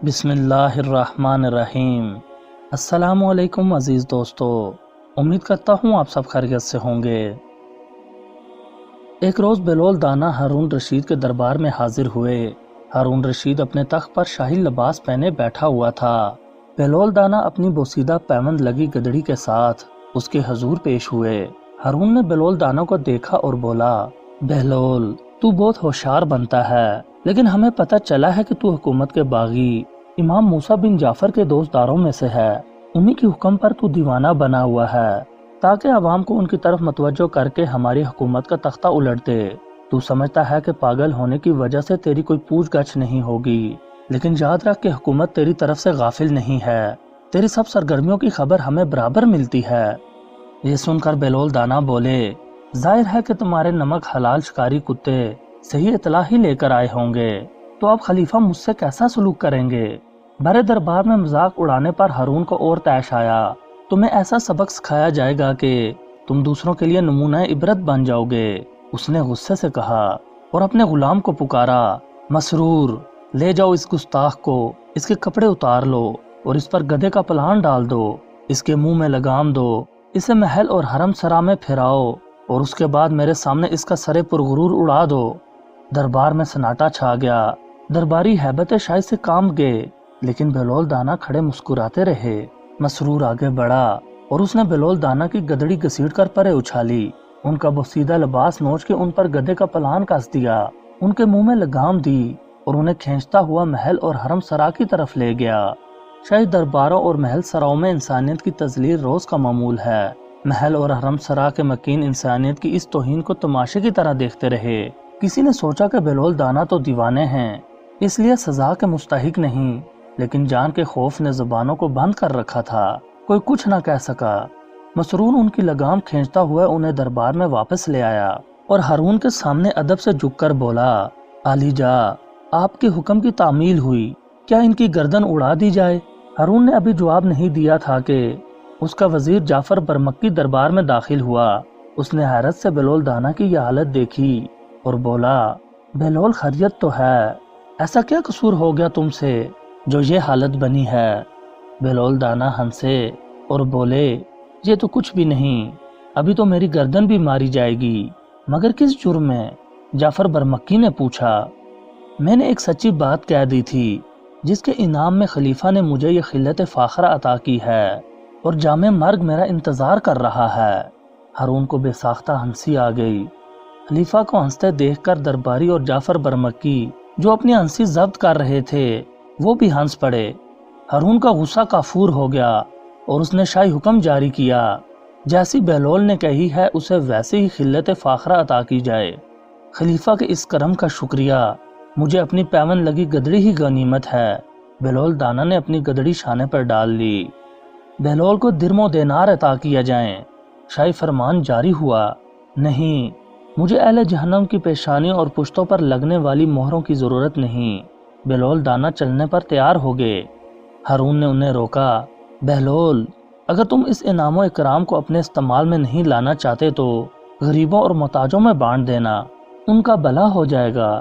بسم اللہ الرحمن الرحیم۔ السلام علیکم عزیز دوستو، امید کرتا ہوں آپ سب خیریت سے ہوں گے۔ ایک روز بلول دانا ہارون رشید کے دربار میں حاضر ہوئے۔ ہارون رشید اپنے تخت پر شاہی لباس پہنے بیٹھا ہوا تھا۔ بلول دانا اپنی بوسیدہ پیوند لگی گدڑی کے ساتھ اس کے حضور پیش ہوئے۔ ہارون نے بلول دانا کو دیکھا اور بولا، بہلول تو بہت ہوشیار بنتا ہے، لیکن ہمیں پتہ چلا ہے کہ تو حکومت کے باغی امام موسیٰ بن جعفر کے دوستداروں میں سے ہے۔ انہی کی حکم پر تو دیوانہ بنا ہوا ہے تاکہ عوام کو ان کی طرف متوجہ کر کے ہماری حکومت کا تختہ الٹ دے۔ تو سمجھتا ہے کہ پاگل ہونے کی وجہ سے تیری کوئی پوچھ گچھ نہیں ہوگی، لیکن یاد رکھ کہ حکومت تیری طرف سے غافل نہیں ہے، تیری سب سرگرمیوں کی خبر ہمیں برابر ملتی ہے۔ یہ سن کر بلول دانا بولے، ظاہر ہے کہ تمہارے نمک حلال شکاری کتے صحیح اطلاع ہی لے کر آئے ہوں گے، تو اب خلیفہ مجھ سے کیسا سلوک کریں گے؟ بڑے دربار میں مذاق اڑانے پر ہارون کو اور طیش آیا۔ تمہیں ایسا سبق سکھایا جائے گا کہ تم دوسروں کے لیے نمونہ عبرت بن جاؤ گے۔ اس نے غصے سے کہا اور اپنے غلام کو پکارا، مسرور لے جاؤ اس گستاخ کو، اس کے کپڑے اتار لو اور اس پر گدھے کا پلان ڈال دو، اس کے منہ میں لگام دو، اسے محل اور حرم سرا میں پھراؤ اور اس کے بعد میرے سامنے اس کا سر پرغرور اڑا دو۔ دربار میں سناٹا چھا گیا۔ درباری ہیبت شاہی سے کام گئے، لیکن بلول دانا کھڑے مسکراتے رہے۔ مسرور آگے بڑھا اور اس نے بلول دانا کی گدڑی گھسیٹ کر پرے اچھالی، ان کا بوسیدہ لباس نوچ کے ان پر گدھے کا پلان کس دیا، ان کے منہ میں لگام دی اور انہیں کھینچتا ہوا محل اور حرم سرا کی طرف لے گیا۔ شاہی درباروں اور محل سراؤں میں انسانیت کی تذلیل روز کا معمول ہے۔ محل اور حرم سرا کے مکین انسانیت کی اس توہین کو تماشے کی طرح دیکھتے رہے۔ کسی نے سوچا کہ بلول دانا تو دیوانے ہیں، اس لیے سزا کے مستحق نہیں، لیکن جان کے خوف نے زبانوں کو بند کر رکھا تھا، کوئی کچھ نہ کہہ سکا۔ مسرور ان کی لگام کھینچتا ہوا انہیں دربار میں واپس لے آیا اور ہارون کے سامنے ادب سے جھک کر بولا، عالی جا، آپ کے حکم کی تعمیل ہوئی، کیا ان کی گردن اڑا دی جائے؟ ہارون نے ابھی جواب نہیں دیا تھا کہ اس کا وزیر جعفر برمکی دربار میں داخل ہوا۔ اس نے حیرت سے بلول دانا کی یہ حالت دیکھی اور بولا، بہلول خیریت تو ہے؟ ایسا کیا قصور ہو گیا تم سے جو یہ حالت بنی ہے؟ بلول دانا ہنسے اور بولے، یہ تو کچھ بھی نہیں، ابھی تو میری گردن بھی ماری جائے گی، مگر کس جرم میں؟ جعفر برمکی نے پوچھا۔ میں نے ایک سچی بات کہہ دی تھی، جس کے انعام میں خلیفہ نے مجھے یہ خلت فاخرہ عطا کی ہے اور جامع مرگ میرا انتظار کر رہا ہے۔ ہارون کو بے ساختہ ہنسی آ گئی۔ خلیفہ کو ہنستے دیکھ کر درباری اور جعفر برمکی جو اپنی ہنسی ضبط کر رہے تھے وہ بھی ہنس پڑے۔ ہارون کا غصہ کافور ہو گیا اور اس نے شاہی حکم جاری کیا، جیسی بہلول نے کہی ہے اسے ویسے ہی خلت فاخرہ عطا کی جائے۔ خلیفہ کے اس کرم کا شکریہ، مجھے اپنی پیون لگی گدڑی ہی غنیمت ہے۔ بلول دانا نے اپنی گدڑی شانے پر ڈال لی۔ بہلول کو درم و دینار عطا کیا جائیں۔ شاہی فرمان جاری ہوا، نہیں، مجھے اہل جہنم کی پیشانیوں اور پشتوں پر لگنے والی مہروں کی ضرورت نہیں۔ بلول دانا چلنے پر تیار ہو گئے۔ ہارون نے انہیں روکا، بہلول اگر تم اس انعام و اکرام کو اپنے استعمال میں نہیں لانا چاہتے تو غریبوں اور محتاجوں میں بانٹ دینا، ان کا بھلا ہو جائے گا۔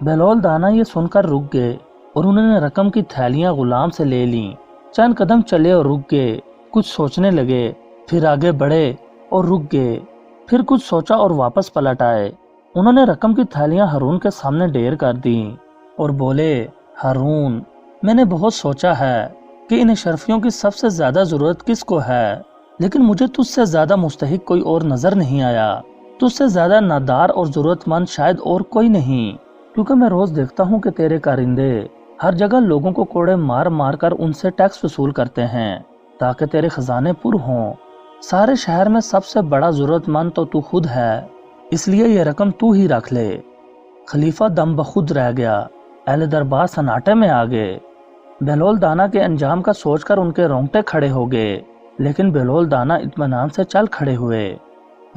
بہلول دانا یہ سن کر رک گئے اور انہوں نے رقم کی تھیلیاں غلام سے لے لیں۔ چند قدم چلے اور رک گئے، کچھ سوچنے لگے، پھر آگے بڑھے اور رک گئے، پھر کچھ سوچا اور واپس پلٹ آئے۔ انہوں نے رقم کی تھیلیاں ہارون کے سامنے ڈھیر کر دیں اور بولے، ہارون میں نے بہت سوچا ہے کہ ان اشرفیوں کی سب سے زیادہ ضرورت کس کو ہے، لیکن مجھے تجھ سے زیادہ مستحق کوئی اور نظر نہیں آیا۔ تجھ سے زیادہ نادار اور ضرورت مند شاید اور کوئی نہیں، کیونکہ میں روز دیکھتا ہوں کہ تیرے کارندے ہر جگہ لوگوں کو کوڑے مار مار کر ان سے ٹیکس وصول کرتے ہیں تاکہ تیرے خزانے پر ہوں۔ سارے شہر میں سب سے بڑا ضرورت مند تو خود ہے، اس لیے یہ رقم تو ہی رکھ لے۔ خلیفہ دم بخود رہ گیا، اہل دربار سناٹے میں آ گئے۔ بہلول دانا کے انجام کا سوچ کر ان کے رونگٹے کھڑے ہو گئے، لیکن بہلول دانا اطمینان سے چل کھڑے ہوئے۔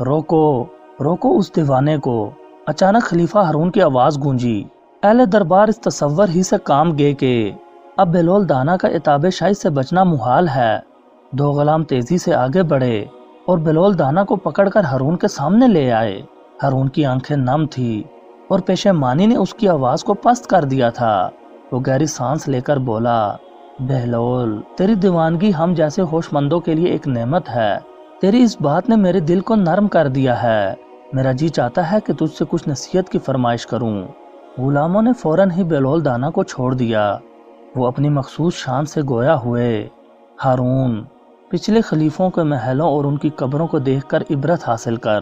روکو روکو اس دیوانے کو! اچانک خلیفہ ہارون کی آواز گونجی۔ اہل دربار اس تصور ہی سے کام گئے کہ اب بہلول دانا کا عتاب شاہی سے بچنا محال ہے۔ دو غلام تیزی سے آگے بڑھے اور بہلول دانا کو پکڑ کر ہارون کے سامنے لے آئے۔ ہارون کی آنکھیں نم تھی اور پیشیمانی نے اس کی آواز کو پست کر دیا تھا۔ وہ گہری سانس لے کر بولا، بہلول، تیری دیوانگی ہم جیسے ہوشمندوں کے لیے ایک نعمت ہے۔ تیری اس بات نے میرے دل کو نرم کر دیا ہے۔ میرا جی چاہتا ہے کہ تجھ سے کچھ نصیحت کی فرمائش کروں۔ غلاموں نے فوراً ہی بہلول دانا کو چھوڑ دیا۔ وہ اپنی مخصوص شان سے گویا ہوئے، ہارون، پچھلے خلیفوں کے محلوں اور ان کی قبروں کو دیکھ کر عبرت حاصل کر۔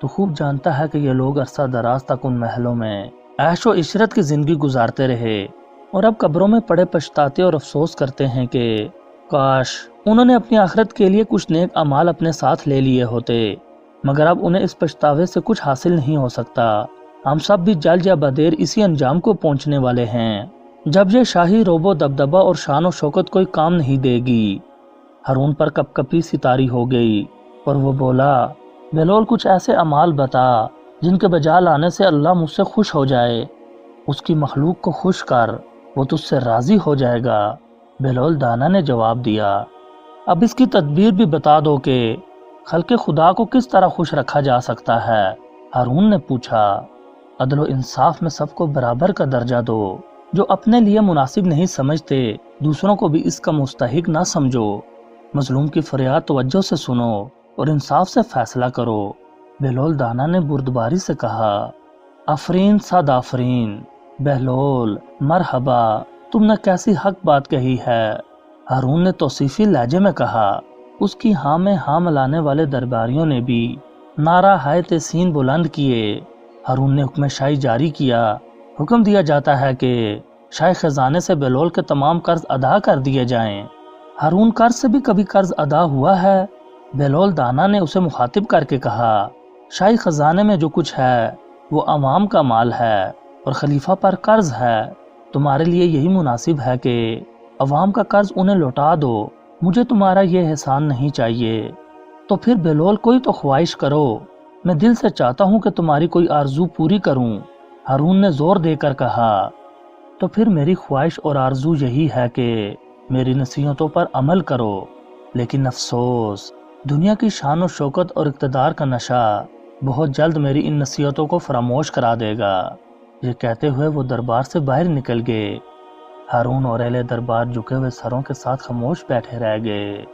تو خوب جانتا ہے کہ یہ لوگ عرصہ دراز تک ان محلوں میں عیش و عشرت کی زندگی گزارتے رہے اور اب قبروں میں پڑے پچھتاتے اور افسوس کرتے ہیں کہ کاش انہوں نے اپنی آخرت کے لیے کچھ نیک اعمال اپنے ساتھ لے لیے ہوتے، مگر اب انہیں اس پچھتاوے سے کچھ حاصل نہیں ہو سکتا۔ ہم سب بھی جلد یا بدیر اسی انجام کو پہنچنے والے ہیں جب یہ شاہی روب و دبدبہ اور شان و شوکت کوئی کام نہیں دے گی۔ ہارون پر کپ کپی سی طاری ہو گئی اور وہ بولا، بہلول، کچھ ایسے اعمال بتا جن کے بجا لانے سے اللہ مجھ سے خوش ہو جائے۔ اس کی مخلوق کو خوش کر، وہ تجھ سے راضی ہو جائے گا۔ بہلول دانا نے جواب دیا، اب اس کی تدبیر بھی بتا دو کہ خلق خدا کو کس طرح خوش رکھا جا سکتا ہے۔ ہارون نے پوچھا، عدل و انصاف میں سب کو برابر کا درجہ دو۔ جو اپنے لیے مناسب نہیں سمجھتے دوسروں کو بھی اس کا مستحق نہ سمجھو۔ مظلوم کی فریاد توجہ سے سنو اور انصاف سے فیصلہ کرو۔ بہلول دانا نے بردباری سے کہا، آفرین صد آفرین، بہلول مرحبا، تم نے کیسی حق بات کہی ہے۔ ہارون نے توصیفی لہجے میں کہا۔ اس کی ہاں میں ہاں ملانے والے درباریوں نے بھی نعرہ ہائے تحسین بلند کیے۔ ہارون نے حکم شاہی جاری کیا۔ حکم دیا جاتا ہے کہ شاہی خزانے سے بہلول کے تمام قرض ادا کر دیے جائیں۔ ہارون، قرض سے بھی کبھی قرض ادا ہوا ہے؟ بہلول دانا نے اسے مخاطب کر کے کہا، شاہی خزانے میں جو کچھ ہے وہ عوام کا مال ہے اور خلیفہ پر قرض ہے۔ تمہارے لیے یہی مناسب ہے کہ عوام کا قرض انہیں لوٹا دو۔ مجھے تمہارا یہ احسان نہیں چاہیے۔ تو پھر بہلول، کوئی تو خواہش کرو، میں دل سے چاہتا ہوں کہ تمہاری کوئی آرزو پوری کروں۔ ہارون نے زور دے کر کہا، تو پھر میری خواہش اور آرزو یہی ہے کہ میری نصیحتوں پر عمل کرو، لیکن افسوس دنیا کی شان و شوکت اور اقتدار کا نشہ بہت جلد میری ان نصیحتوں کو فراموش کرا دے گا۔ یہ کہتے ہوئے وہ دربار سے باہر نکل گئے۔ ہارون اور اہل دربار جھکے ہوئے سروں کے ساتھ خاموش بیٹھے رہ گئے۔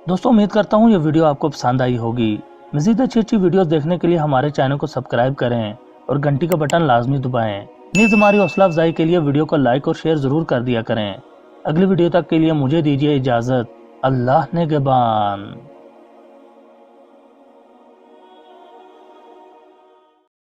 دوستوں، امید کرتا ہوں یہ ویڈیو آپ کو پسند آئی ہوگی۔ مزید اچھی ویڈیوز دیکھنے کے لیے ہمارے چینل کو سبسکرائب کریں اور گھنٹی کا بٹن لازمی دبائیں۔ نیز ہماری حوصلہ افزائی کے لیے ویڈیو کو لائک اور شیئر ضرور کر دیا کریں۔ اگلی ویڈیو تک کے لیے مجھے دیجیے اجازت۔ اللہ نگہبان۔